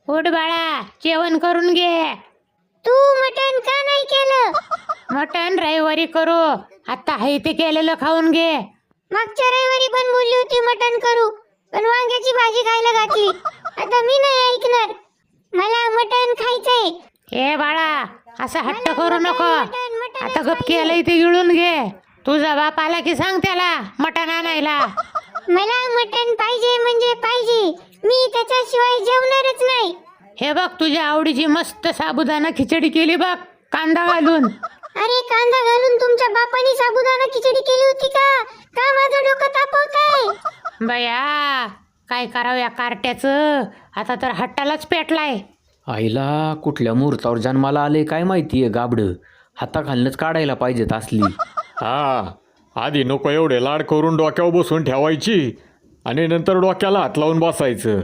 उठ बाळा, जेवण करून घे. तू मटण का नाही केलं? मटण रविवारी करू, आता आहे ते केलेलं खाऊन घे. मागच्या रविवारी पण बोलली होती मटण करू, पण वांग्याची भाजी खायला घातली. आता मी नाही ऐकणार, मला मटण खायचंय. ए बाळा, असा हट्ट करू नको. मटण आता गप केलंय ते गिळून घे. तुझा बाप आला की सांग त्याला मटण आणायला. मला मटण पाहिजे म्हणजे पाहिजे, मी त्याच्याशिवाय जेवणारच नाही. हे बघ, तुझ्या आवडीची मस्त साबुदाणा खिचडी केली बघ, कांदा घालून. अरे कांदा घालून तुमच्या बापानी साबुदाणा खिचडी केली होती का? का माझं डोकं तापवताय? बया, काय करावं या कार्ट्याचं, आता तर हट्टालाच पेटलाय. आईला कुठल्या मुहूर्तावर जन्माला आले काय माहितीये गाबडं. हाताखालनंच काढायला पाहिजेत असली. हा, आधी नको एवढे लाड करून डोक्यावर बसून ठेवायची आणि नंतर डोक्याला हात लावून बसायचं.